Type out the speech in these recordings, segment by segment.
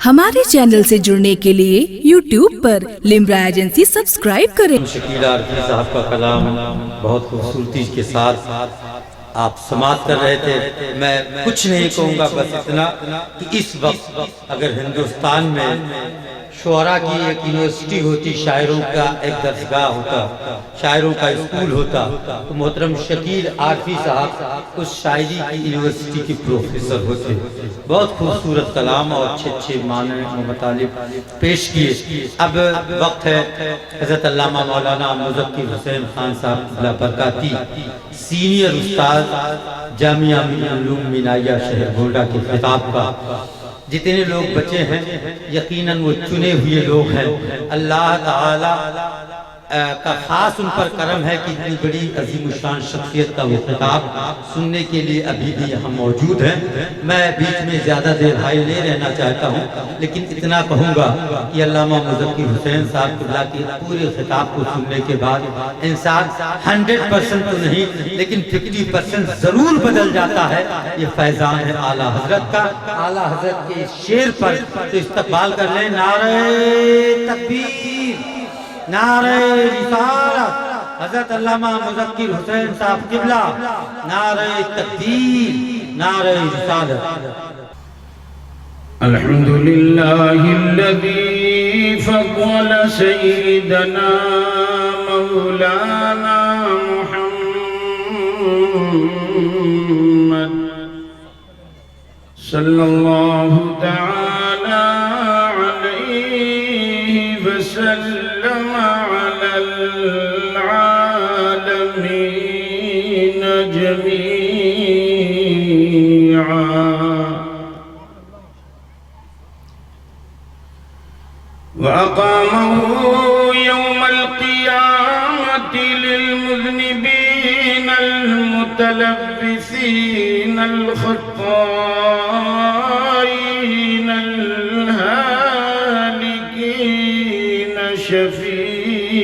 ہمارے چینل سے جڑنے کے لیے YouTube پر لمرا ایجنسی سبسکرائب کریں۔ شکیل عارفی صاحب کا کلام بہت خوبصورتی کے ساتھ آپ سماعت کر رہے تھے۔ میں کچھ نہیں کہوں گا، بس اتنا کہ اس وقت اگر ہندوستان میں شعراء کی ایک یونیورسٹی ہوتی، شاعروں کا ایک درسگاہ ہوتا، شاعروں کا اسکول ہوتا، تو محترم شکیل عارفی صاحب اس شاعری کی یونیورسٹی کے پروفیسر ہوتے۔ بہت خوبصورت کلام اور اچھے معنی و مطالب پیش کیے۔ اب وقت ہے حضرت علامہ مولانا مظفر حسین خان صاحب اللہ برکاتی، سینئر استاد جامعہ علوم مینائیہ شہر گولڈا کے خطاب کا۔ جتنے لوگ بچے ہیں یقیناً وہ چنے ہوئے لوگ ہیں۔ اللہ تعالی کا خاص ان پر کرم ہے کہ اتنی بڑی عظیم الشان شخصیت کا وہ خطاب سننے کے لیے ابھی بھی یہاں موجود ہیں۔ میں بیچ میں زیادہ دیر حائل نہیں رہنا چاہتا ہوں، لیکن اتنا کہوں گا کہ علامہ مظفر حسین صاحب قبلہ کے پورے خطاب کو سننے کے بعد انسان 100% تو نہیں لیکن 50% ضرور بدل جاتا ہے۔ یہ فیضان ہے اعلیٰ حضرت کا۔ اعلیٰ حضرت کے شعر پر تو استقبال کر لیں۔ نعرہ تکبیر، نعرہ رسالت، حضرت علامہ مظفر حسین صاحب قبلہ، نعرہ تکبیر، نعرہ رسالت۔ الحمدللہ الذی فضل سیدنا مولانا محمد صلی اللہ تعالی علیہ وسلم علی العالمین جمیعا، وأقامه يوم القيامة للمذنبين المتلبسين الخطائين الهالكين شفيعا،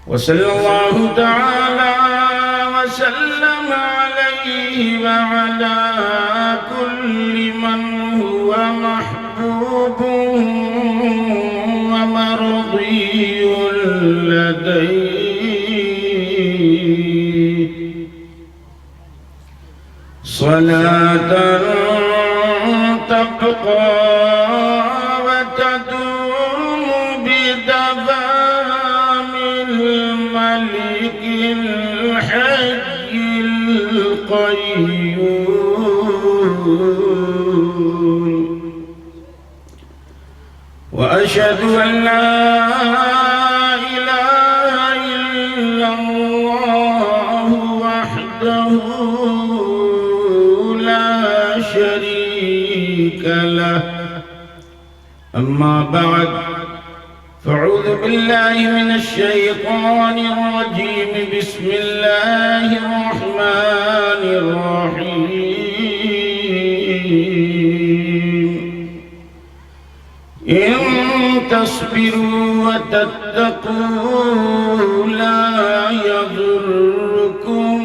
وصلى الله تعالى وسلم عليه وعلى كل من هو محبوب ومرضي لديه، صلاة تبقى وتدوم بدوام الملك الحي القيوم، وأشهد أن لا إله إلا الله وحده لا شريك له، أما بعد فأعوذ بالله من الشيطان الرجيم، بسم الله الرحمن الرحيم، إن تصبروا وتتقوا لا يضركم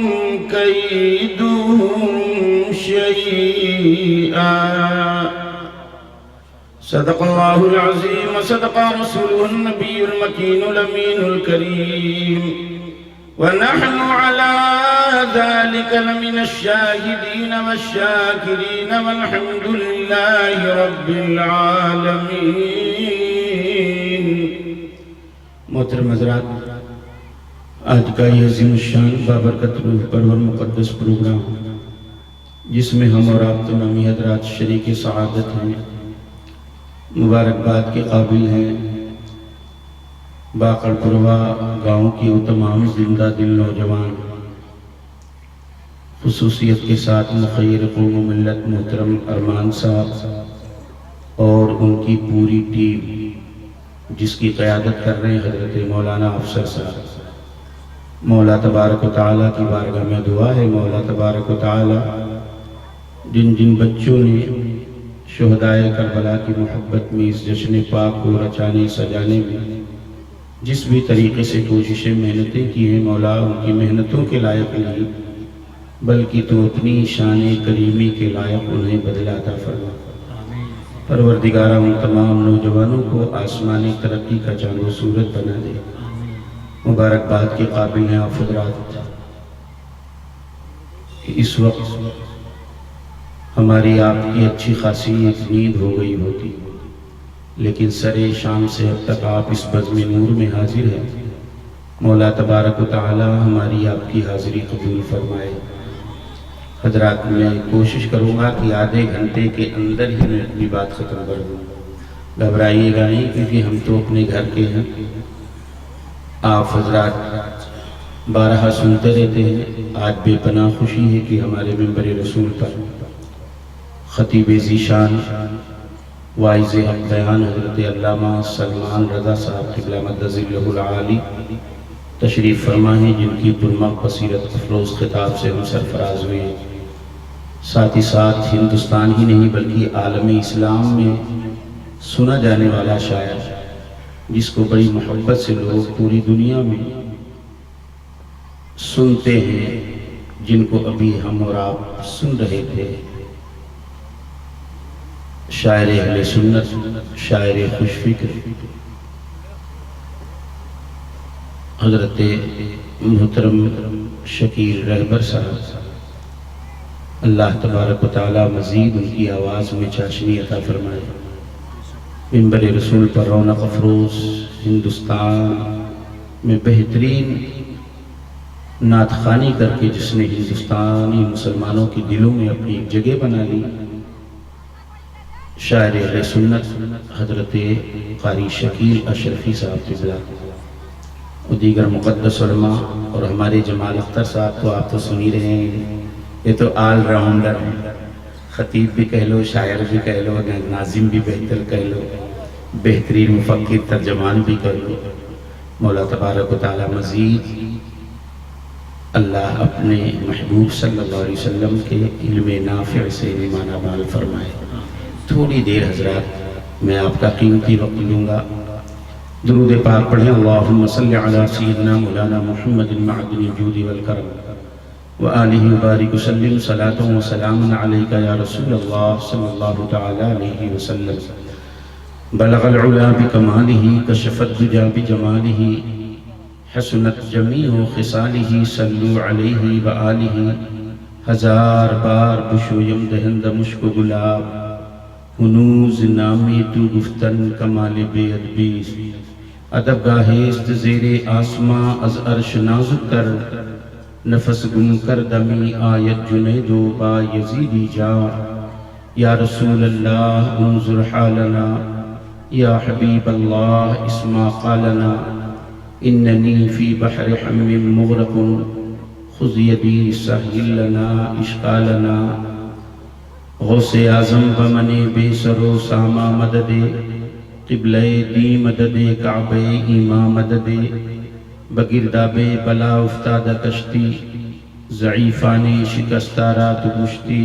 كيدهم شيئا، صدق الله العظيم وصدق رسوله النبي المكين الأمين الكريم، ونحن على ذلك لمن الشاهدين والشاكرين، والحمد لله رب العالمين۔ محترم حضرات، آج کا یہ عظیم الشان بابرکت روح پرور مقدس پروگرام جس میں ہم اور آپ تمامی حضرات شریک سعادت ہیں، مبارکباد کے قابل ہیں، باقر پروا گاؤں کی وہ تمام زندہ دل نوجوان، خصوصیت کے ساتھ مخیر قوم و ملت محترم ارمان صاحب اور ان کی پوری ٹیم جس کی قیادت کر رہے ہیں حضرت مولانا افسر صاحب۔ مولا تبارک و تعالیٰ کی بارگاہ میں دعا ہے، مولا تبارک و تعالیٰ جن جن بچوں نے شہدائے کربلا کی محبت میں اس جشن پاک کو رچانے سجانے میں جس بھی طریقے سے کوششیں محنتیں کی ہیں، مولا ان کی محنتوں کے لائق نہیں، بلکہ تو اپنی شان کریمی کے لائق انہیں بدلہ عطا فرما۔ پروردگارہ ان تمام نوجوانوں کو آسمانی ترقی کا چاند و صورت بنا دے۔ مبارکباد کے قابل ہیں آپ حضرات کہ اس وقت ہماری آپ کی اچھی خاصی نیند ہو گئی ہوتی، لیکن سر شام سے اب تک آپ اس بزم نور میں حاضر ہیں۔ مولا تبارک و تعالی ہماری آپ کی حاضری قبول فرمائے۔ حضرات میں کوشش کروں گا کہ آدھے گھنٹے کے اندر ہی میں اپنی بات ختم کر دوں، گھبرائیے گا نہیں کیونکہ ہم تو اپنے گھر کے ہیں۔ آپ حضرات بارہا سنتے رہتے ہیں، آج بے پناہ خوشی ہے کہ ہمارے منبر رسول پر خطیب ذیشان واعظ حق بیان حضرت علامہ سلمان رضا صاحب قبلہ مدظ ذلہ العالی تشریف فرما ہیں، جن کی پرمغ بصیرت افروز خطاب سے ہم سرفراز ہوئے ہیں۔ ساتھ ہی ساتھ ہندوستان ہی نہیں بلکہ عالم اسلام میں سنا جانے والا شاعر، جس کو بڑی محبت سے لوگ پوری دنیا میں سنتے ہیں، جن کو ابھی ہم اور آپ سن رہے تھے، شاعر اہل سنت، شاعر خوش فکر حضرت محترم شکیل رہبر صاحب، اللہ تبارک و تعالی مزید ان کی آواز میں چاشنی عطا فرمائے۔ منبر رسول پر رونق افروز ہندوستان میں بہترین نعت خوانی کر کے جس نے ہندوستانی مسلمانوں کے دلوں میں اپنی ایک جگہ بنا لی، شاعر اہل سنت حضرت قاری شکیل اشرفی صاحب قبلہ اور دیگر مقدس علماء، اور ہمارے جمال اختر صاحب تو آپ تو سنی رہے ہیں، یہ تو آل راؤنڈر ہیں، خطیب بھی کہہ لو، شاعر بھی کہہ لو، ناظم بھی بہتر کہہ لو، بہترین مفکر ترجمان بھی کہہ لو۔ مولا تبارک و تعالی مزید اللہ اپنے محبوب صلی اللہ علیہ وسلم کے علم نافع سے ایمان مال فرمائے۔ تھوڑی دیر حضرات میں آپ کا قیمتی وقت لوں گا، درود پاک پڑھیں۔ اللہم صلی علی سیدنا مولانا محمد معدن الجود والکرم وآلہ وبارک وسلم، صلاۃ و سلام علیکہ یا رسول اللہ صلی اللہ تعالی علیہ وسلم۔ بلغ العلا بکمالہ، کشف الدجا بجمالہ، حسنت جمیع خصالہ، صلو علیہ وآلہ۔ ہزار بار بشویم دہند مشک و گلاب، ہنوز نامی تو گفتن کمال بے ادبی۔ ادب گاہست زیر آسماں از عرش نازک تر، نفس گم کر دمی آیت جنید و با یزیدی جا۔ یا رسول اللہ انظر حالنا، یا حبیب اللہ اسمع قالنا، اننی فی بحر حم مغرق، خذ یدی سہل لنا اشکالنا۔ غوث اعظم بمن بے سر و ساما مدد، قبلہ دی مدد کعبہ ایما مدد۔ بگرداب بلا افتادہ کشتی، ضعیفان شکستہ رات گشتی۔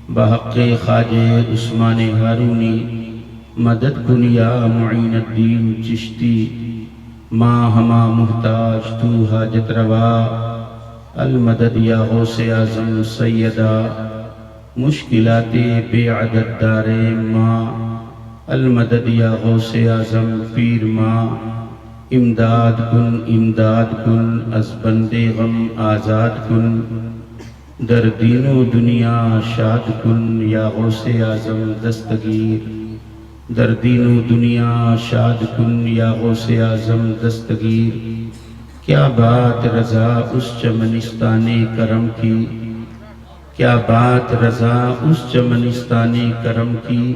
بحق خواجہ عثمان ہارونی، مدد کن یا معین الدین چشتی۔ ماں ہما محتاج تو حاجت روا، المدد یا غوث اعظم سیدہ۔ مشکلات بے عدد دارے ماں، المدد یا غوث اعظم پیر ماں۔ امداد کن از بند غم آزاد کن، در دین و دنیا شاد کن یا غوث اعظم دستگیر۔ در دین و دنیا شاد کن یا غوث اعظم دستگیر۔ کیا بات رضا اس چمنستان کرم کی، کیا بات رضا اس چمنستان کرم کی۔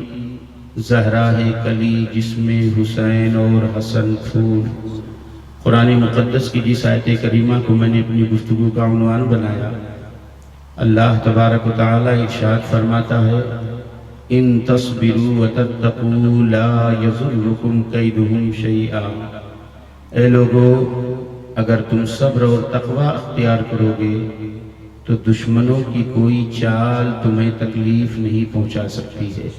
زہرا ہے کلی جس میں حسین اور حسن پھول۔ قرآن مقدس کی جس آیت کریمہ کو میں نے اپنی گفتگو کا عنوان بنایا، اللہ تبارک و تعالی ارشاد فرماتا ہے، ان تصبروا وتتقوا لا یضرکم کیدہم شیئا۔ اے لوگو، اگر تم صبر اور تقوی اختیار کرو گے تو دشمنوں کی کوئی چال تمہیں تکلیف نہیں پہنچا سکتی ہے۔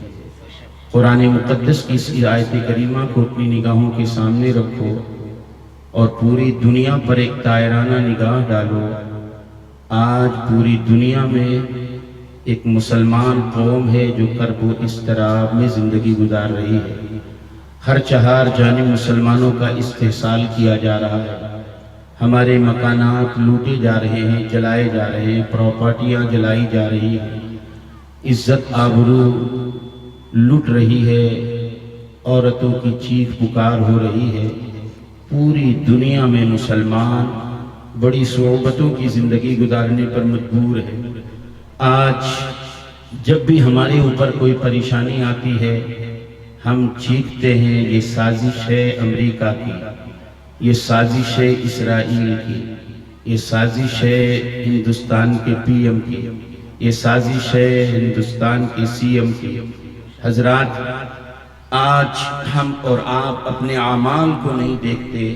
قرآن مقدس کی اس آیت کریمہ کو اپنی نگاہوں کے سامنے رکھو اور پوری دنیا پر ایک طائرانہ نگاہ ڈالو۔ آج پوری دنیا میں ایک مسلمان قوم ہے جو کرب و اضطراب میں زندگی گزار رہی ہے۔ ہر چہار جانب مسلمانوں کا استحصال کیا جا رہا ہے، ہمارے مکانات لوٹے جا رہے ہیں، جلائے جا رہے ہیں، پراپرٹیاں جلائی جا رہی ہیں، عزت آبرو لٹ رہی ہے، عورتوں کی چیخ پکار ہو رہی ہے۔ پوری دنیا میں مسلمان بڑی صعوبتوں کی زندگی گزارنے پر مجبور ہے۔ آج جب بھی ہمارے اوپر کوئی پریشانی آتی ہے ہم چیختے ہیں یہ سازش ہے امریکہ کی، یہ سازش ہے اسرائیل کی، یہ سازش ہے ہندوستان کے پی ایم کی، یہ سازش ہے ہندوستان کے سی ایم کی۔ حضرات، آج ہم اور آپ اپنے اعمال کو نہیں دیکھتے۔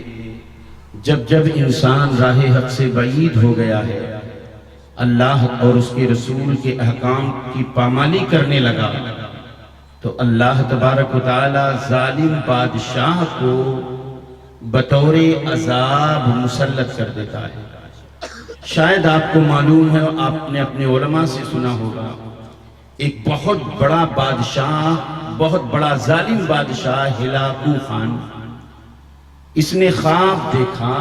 جب انسان راہ حق سے بعید ہو گیا ہے، اللہ اور اس کے رسول کے احکام کی پامالی کرنے لگا، تو اللہ تبارک و تعالی ظالم بادشاہ کو بطور عذاب مسلط کر دیتا ہے۔ شاید آپ کو معلوم ہے، آپ نے اپنے علماء سے سنا ہوگا، ایک بہت بڑا بادشاہ، بہت بڑا ظالم بادشاہ ہلاکو خان، اس نے خواب دیکھا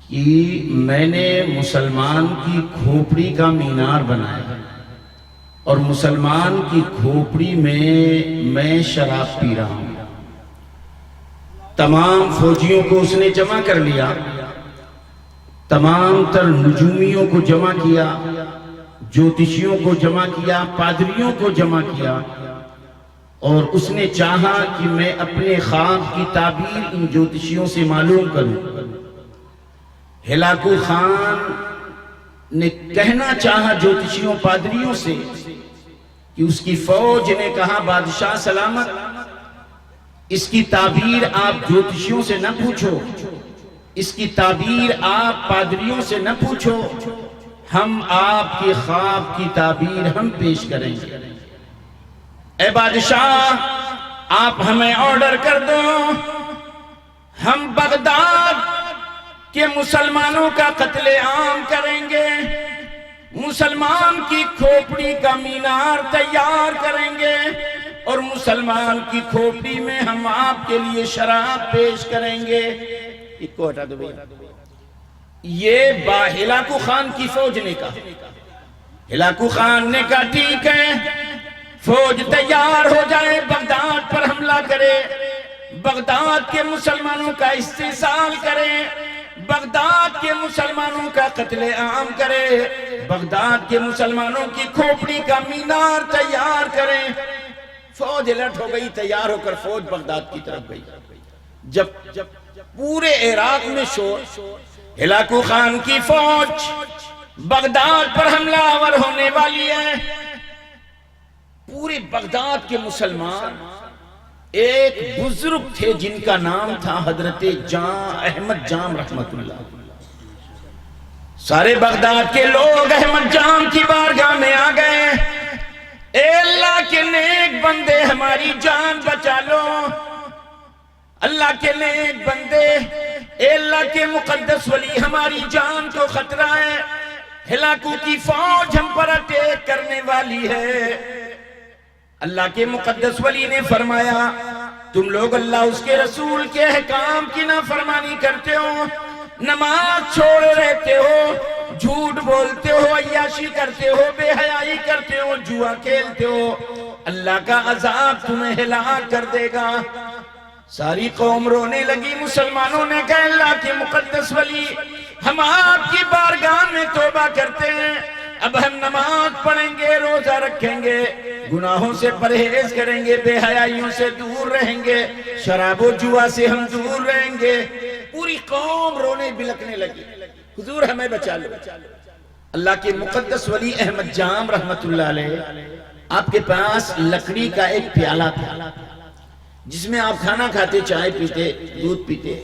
کہ میں نے مسلمان کی کھوپڑی کا مینار بنایا اور مسلمان کی کھوپڑی میں شراب پی رہا ہوں۔ تمام فوجیوں کو اس نے جمع کر لیا، تمام تر نجومیوں کو جمع کیا، جوتشیوں کو جمع کیا، پادریوں کو جمع کیا، اور اس نے چاہا کہ میں اپنے خواب کی تعبیر ان جوتشیوں سے معلوم کروں۔ ہلاکو خان نے کہنا چاہا جوتشیوں پادریوں سے کہ اس کی فوج نے کہا بادشاہ سلامت، اس کی تعبیر آپ جوتشیوں سے نہ پوچھو، اس کی تعبیر آپ پادریوں سے نہ پوچھو، ہم آپ کے خواب کی تعبیر ہم پیش کریں گے۔ اے بادشاہ، آپ ہمیں آرڈر کر دو، ہم بغداد کے مسلمانوں کا قتل عام کریں گے، مسلمان کی کھوپڑی کا مینار تیار کریں گے، اور مسلمان کی کھوپڑی میں ہم آپ کے لیے شراب پیش کریں گے۔ ایک کو ہٹا دو بھیا۔ یہ ہلاکو خان کی فوج نے کہا۔ ہلاکو خان نے کہا ٹھیک ہے، فوج تیار ہو جائے، بغداد پر حملہ کرے، بغداد کے مسلمانوں کا استحصال کرے، بغداد کے مسلمانوں کا قتل عام کرے، بغداد کے مسلمانوں کی کھوپڑی کا مینار تیار کریں۔ فوج الرٹ ہو گئی، تیار ہو کر فوج بغداد کی طرف گئی۔ جب پورے عراق میں شور، ہلاکو خان کی فوج بغداد پر حملہ آور ہونے والی ہے، پورے بغداد کے مسلمان، ایک بزرگ تھے جن کا نام تھا حضرت احمد جام رحمت اللہ، سارے بغداد کے لوگ احمد جام کی بارگاہ میں آ گئے، اے اللہ کے نیک بندے ہماری جان بچا لو، اللہ کے نیک بندے، اے اللہ کے مقدس ولی ہماری جان کو خطرہ ہے، ہلاکو کی فوج ہم پر اٹیک کرنے والی ہے۔ اللہ کے مقدس ولی نے فرمایا تم لوگ اللہ اس کے رسول کے احکام کی نافرمانی کرتے ہو، نماز چھوڑ رہتے ہو، جھوٹ بولتے ہو، عیاشی کرتے ہو، بے حیائی کرتے ہو، جوا کھیلتے ہو، اللہ کا عذاب تمہیں ہلاک کر دے گا۔ ساری قوم رونے لگی۔ مسلمانوں نے کہا اللہ کے مقدس ولی ہم آپ کی بارگاہ میں توبہ کرتے ہیں، اب ہم نماز پڑھیں گے، روزہ رکھیں گے، گناہوں سے پرہیز کریں گے، بے حیائیوں سے دور رہیں گے، شراب و جوا سے ہم دور رہیں گے۔ پوری قوم رونے بلکنے لگی، حضور ہمیں بچا لو۔ اللہ کے مقدس ولی احمد جام رحمت اللہ علیہ، آپ کے پاس لکڑی کا ایک پیالہ تھا جس میں آپ کھانا کھاتے، چائے پیتے، دودھ پیتے۔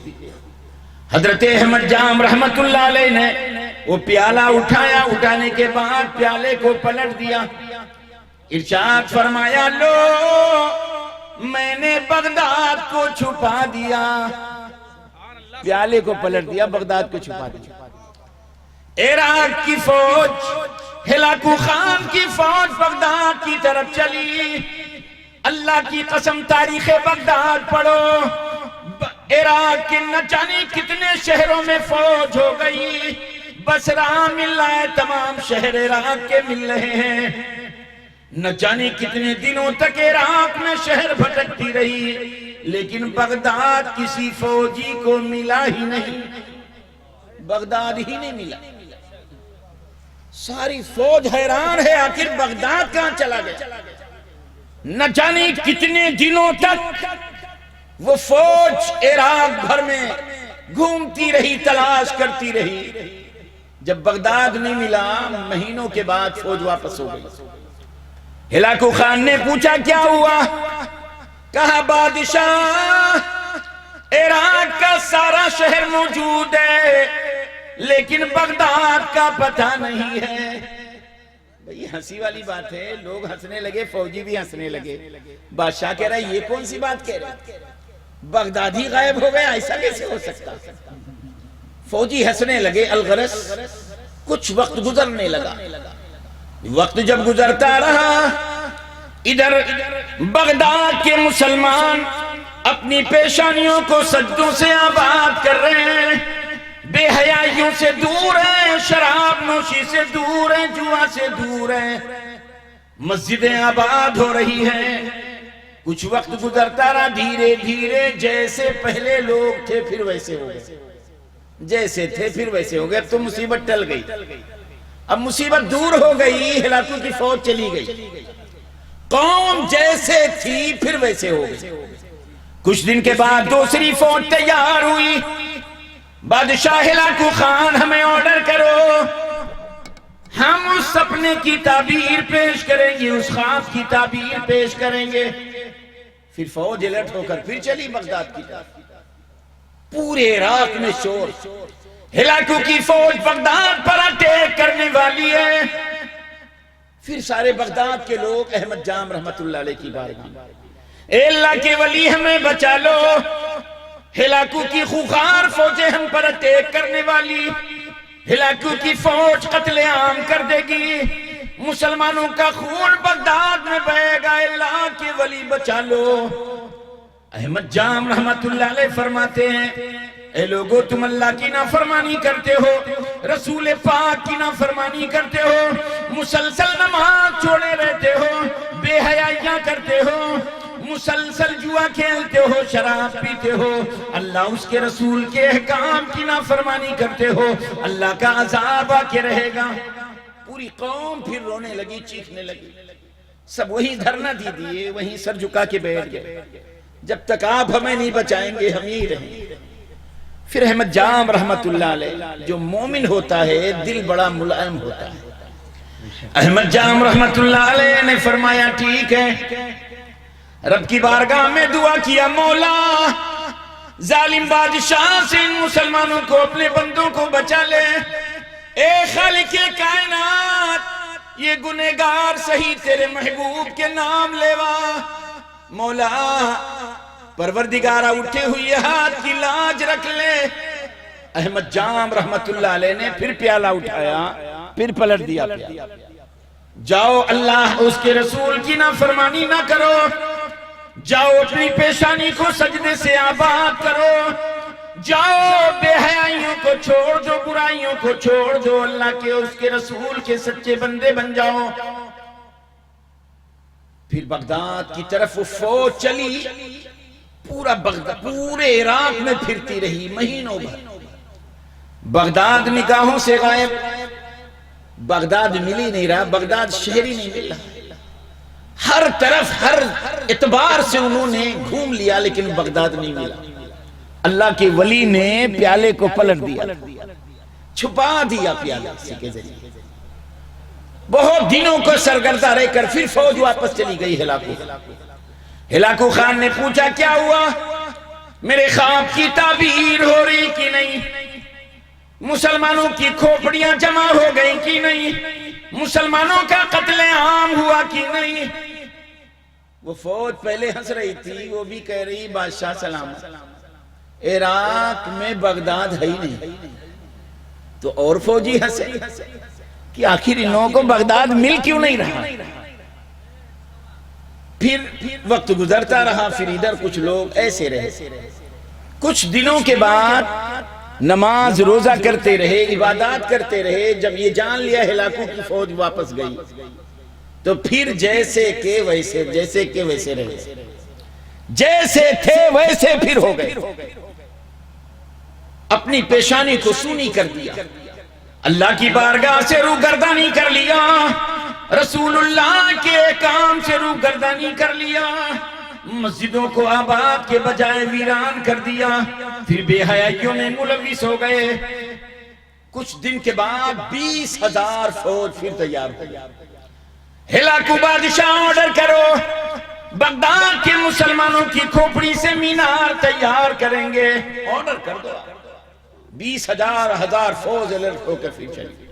حضرت احمد جام رحمت اللہ علیہ نے وہ پیالہ اٹھایا، اٹھانے کے بعد پیالے کو پلٹ دیا، ارشاد فرمایا لو میں نے بغداد کو چھپا دیا۔ پیالے کو پلٹ دیا، بغداد کو چھپا دیا۔ عراق کی فوج، ہلاکو خان کی فوج بغداد کی طرف چلی. اللہ کی قسم تاریخ بغداد پڑھو، عراق کے نہ جانے کتنے شہروں میں فوج ہو گئی. بصرہ مل رہا ہے، تمام شہر عراق کے مل رہے ہیں. نہ جانے کتنے دنوں تک عراق میں شہر بھٹکتی رہی، لیکن بغداد کسی فوجی کو ملا ہی نہیں. بغداد ہی نہیں ملا. ساری فوج حیران ہے، آخر بغداد کہاں چلا گیا؟ نہ جانے کتنے دنوں تک وہ فوج عراق بھر میں گھومتی رہی، تلاش کرتی رہی. جب بغداد نہیں ملا، مہینوں کے بعد فوج واپس ہو گئی. ہلاکو خان نے پوچھا کیا ہوا؟ کہا بادشاہ عراق کا سارا شہر موجود ہے، لیکن بغداد کا پتہ نہیں ہے. بھئی ہنسی والی بات ہے، لوگ ہنسنے لگے، فوجی بھی ہنسنے لگے. بادشاہ کہہ رہا ہے یہ کون سی بات کہہ رہا ہے؟ بغداد ہی غائب ہو گیا، ایسا کیسے ہو سکتا؟ فوجی ہنسنے لگے. الغرض کچھ وقت گزرنے لگا. وقت جب گزرتا رہا، ادھر بغداد کے مسلمان اپنی پیشانیوں کو سجدوں سے آباد کر رہے ہیں، بے حیائیوں سے دور ہیں، شراب نوشی سے دور ہیں، جوا سے دور ہیں. مسجدیں آباد ہو رہی ہیں. کچھ وقت گزرتا رہا، دھیرے دھیرے جیسے پہلے لوگ تھے پھر ویسے ہو گئے. جیسے تھے پھر ویسے ہو گئے. اب تو مصیبت ٹل گئی، اب مصیبت دور ہو گئی. ہلاکو کی فوج چلی گئی. قوم جیسے تھی پھر ویسے ہو گئی. کچھ دن کے بعد دوسری فوج تیار ہوئی. بادشاہ ہلاکو خان ہمیں آرڈر کرو، ہم اس سپنے کی تعبیر پیش کریں گے، اس خواب کی تعبیر پیش کریں گے. پھر فوج الرٹ ہو کر پھر چلی بغداد کی طرف. پورے عراق میں شور، ہلاکو کی فوج بغداد پر اٹیک کرنے والی ہے. پھر سارے بغداد کے لوگ احمد جام رحمت اللہ علیہ کی بارگاہ، اے اللہ کے ولی ہمیں بچا لو، ہلاکو کی خوخار فوجیں ہم پر اٹیک کرنے والی، ہلاکو کی فوج قتل عام کر دے گی، مسلمانوں کا خون بغداد میں بہے گا، اللہ کے ولی بچا لو. احمد جام رحمت اللہ علیہ فرماتے ہیں اے لوگو تم اللہ کی نافرمانی کرتے ہو، رسول پاک کی نافرمانی کرتے ہو، مسلسل نماز چھوڑے رہتے ہو، بے حیائیاں کرتے ہو، مسلسل جوا کھیلتے ہو، شراب پیتے ہو، اللہ اس کے رسول کے احکام کی نافرمانی کرتے ہو، اللہ کا عذاب آ کے رہے گا. پوری قوم پھر رونے لگی، چیخنے لگی. سب وہی دھرنا دی دیے، وہیں سر جھکا کے بیٹھ گئے. جب تک آپ ہمیں نہیں بچائیں گے ہم ہی رہیں گے. پھر احمد جام رحمت اللہ علیہ، جو مومن ہوتا ہے دل بڑا ملائم ہوتا ہے، احمد جام رحمت اللہ علیہ نے فرمایا ٹھیک ہے. رب کی بارگاہ میں دعا کیا، مولا ظالم بادشاہ سے ان مسلمانوں کو، اپنے بندوں کو بچا لے. اے خالق کائنات، یہ گنہگار سہی تیرے محبوب کے نام لیوا. مولا پروردگارہ اٹھے ہوئی ہاتھ کی لاج رکھ لے. احمد جام رحمت اللہ علیہ نے پھر پیالہ اٹھایا، پھر پلٹ دیا پیالہ. جاؤ اللہ اس کے رسول کی نافرمانی نہ کرو، جاؤ اپنی پیشانی کو سجدے سے آباد کرو، جاؤ بے حیائیوں کو چھوڑ دو، برائیوں کو چھوڑ دو، اللہ کے اس کے رسول کے سچے بندے بن جاؤ. پھر بغداد کی طرف وہ فوج چلی. پورا بغداد، پورے عراق میں پھرتی رہی مہینوں بھر. بغداد نگاہوں سے غائب، بغداد مل ہی نہیں رہا، بغداد شہر ہی نہیں مل رہا. ہر طرف ہر اعتبار سے انہوں نے گھوم لیا لیکن بغداد نہیں ملا. اللہ کے ولی نے پیالے کو پلٹ دیا، چھپا دیا پیالہ اسی کے ذریعے. بہت دنوں کو سرگردہ رہ کر پھر فوج واپس چلی گئی ہلاکو. ہلاکو خان نے پوچھا کیا ہوا؟ میرے خواب کی تعبیر ہو رہی کہ نہیں؟ مسلمانوں کی کھوپڑیاں جمع ہو گئی کہ نہیں؟ مسلمانوں کا قتل عام ہوا کہ نہیں؟ وہ فوج پہلے ہنس رہی تھی، وہ بھی کہہ رہی بادشاہ سلامت، عراق میں بغداد ہے ہی نہیں. تو اور فوجی ہنسے کہ آخر ان لوگوں کو بغداد مل کیوں نہیں رہا. پھر وقت گزرتا رہا، پھر ادھر کچھ لوگ ایسے رہے. کچھ دنوں کے بعد نماز روزہ کرتے رہے، عبادات کرتے رہے. جب یہ جان لیا ہلاکو کی فوج واپس گئی تو پھر جیسے کہ ویسے رہے، جیسے تھے ویسے پھر ہو گئے. اپنی پیشانی کو سونی کر دیا، اللہ کی بارگاہ سے روگردانی کر لیا، رسول اللہ کے کام سے روگردانی کر لیا، مسجدوں کو آباد کے بجائے ویران کر دیا. پھر بے حیائیوں میں ملوث ہو گئے. کچھ دن کے بعد 20,000 فوج پھر تیار ہو گئی. ہلاکو بادشاہ آرڈر کرو، بغداد کے مسلمانوں کی کھوپڑی سے مینار تیار کریں گے. آرڈر کر دو. 20,000 فوج الرٹ ہو کر پھر چلی.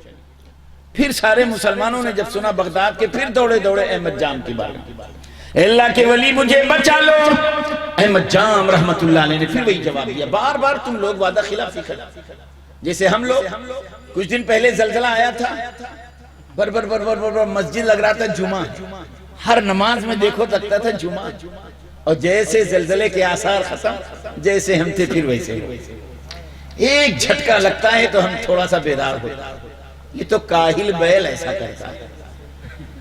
پھر سارے مسلمانوں نے جب سنا بغداد کے، پھر دوڑے احمد جام کی بات. اللہ کے ولی مجھے بچا لو. احمد جام رحمت اللہ علیہ نے پھر وہی جواب دیا، بار بار تم لوگ وعدہ خلافی کرتے. جیسے ہم لوگ کچھ دن پہلے زلزلہ آیا تھا، بر مسجد لگ رہا تھا جمعہ، ہر نماز میں دیکھو لگتا تھا جمعہ. اور جیسے زلزلے کے آثار ختم، جیسے ہم تھے پھر ویسے. ایک جھٹکا لگتا ہے تو ہم تھوڑا سا بیدار ہوتے. یہ تو کاہل بیل ایسا کرتا ہے،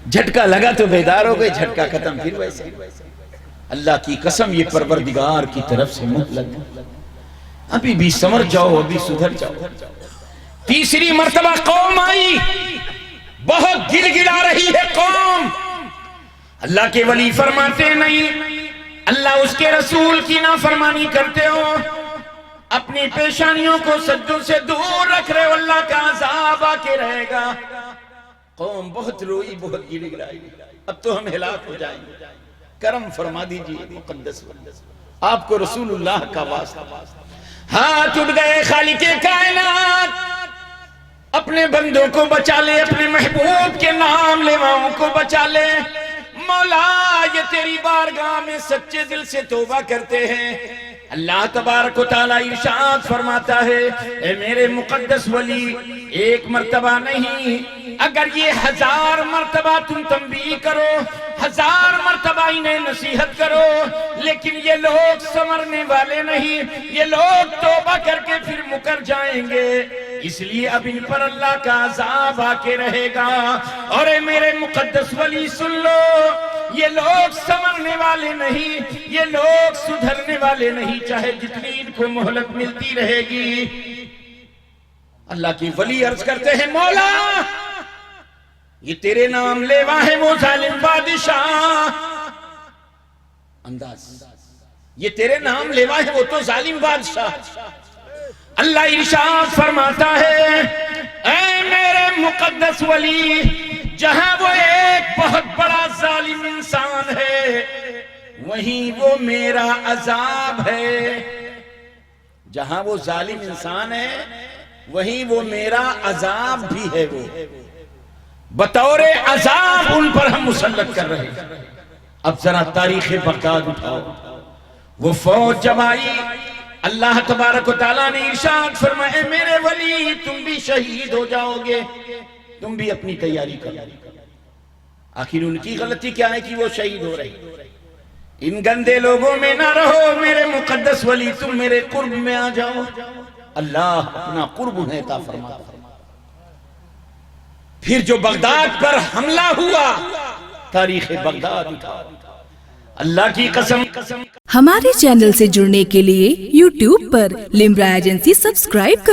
جھٹکا لگا تو بیدار ہو گئے، جھٹکا ختم پھر ویسے. اللہ کی قسم یہ پروردگار کی طرف سے مہلت. ابھی بھی سمر جاؤ، ابھی سدھر جاؤ. تیسری مرتبہ قوم آئی، بہت گڑ گڑا رہی ہے قوم. اللہ کے ولی فرماتے نہیں، اللہ اس کے رسول کی نافرمانی کرتے ہو، اپنی پیشانیوں کو سجدوں سے دور رکھ رہے ہو، اللہ کا عذاب آ کے رہے گا. قوم بہت روئی، بہت گڑ گڑائی. اب تو ہم ہلاک ہو جائیں گے، کرم فرما دیجئے مقدس آپ کو رسول اللہ کا واسطہ. ہاتھ اٹھ گئے، خالق کائنات اپنے بندوں کو بچا لے، اپنے محبوب کے نام لیواؤں کو بچا لے. مولا یہ تیری بارگاہ میں سچے دل سے توبہ کرتے ہیں. اللہ تبارک و تعالیٰ ارشاد فرماتا ہے، اے میرے مقدس ولی، ایک مرتبہ نہیں، اگر یہ 1000 مرتبہ تم تنبیہ کرو، 1000 مرتبہ انہیں نصیحت کرو، لیکن یہ لوگ سنورنے والے نہیں. یہ لوگ توبہ کر کے پھر مکر جائیں گے. اس لیے اب ان پر اللہ کا عذاب آ کے رہے گا. اور اے میرے مقدس ولی سن لو، یہ لوگ سنورنے والے نہیں، یہ لوگ سدھرنے والے نہیں، چاہے جتنی ان کو مہلت ملتی رہے گی. اللہ کی ولی عرض کرتے ہیں، مولا یہ تیرے نام لیوا ہے وہ ظالم بادشاہ. انداز، یہ تیرے نام لیوا ہے وہ تو ظالم بادشاہ. اللہ ارشاد فرماتا ہے، اے میرے مقدس ولی، جہاں وہ ایک بہت بڑا ظالم انسان ہے، وہیں وہ میرا عذاب ہے. جہاں وہ ظالم انسان ہے وہیں وہ میرا عذاب بھی ہے. وہ بطور عذاب ان پر ہم مسلط کر رہے ہیں. اب ذرا تاریخ بغداد اٹھاؤ. وہ فوج جب آئی، اللہ تبارک و تعالیٰ نے ارشاد فرمائے، میرے ولی تم بھی شہید ہو جاؤ گے، تم بھی اپنی تیاری کرو. آخر ان کی غلطی کیا ہے کہ وہ شہید ہو رہے؟ ان گندے لوگوں میں نہ رہو میرے مقدس ولی، تم میرے قرب میں آ جاؤ. اللہ اپنا قرب انہیں عطا فرما. پھر جو بغداد پر حملہ ہوا، تاریخ بغداد اٹھا. اللہ کی قسم ہمارے چینل سے جڑنے کے لیے YouTube پر لمرا ایجنسی سبسکرائب کریں.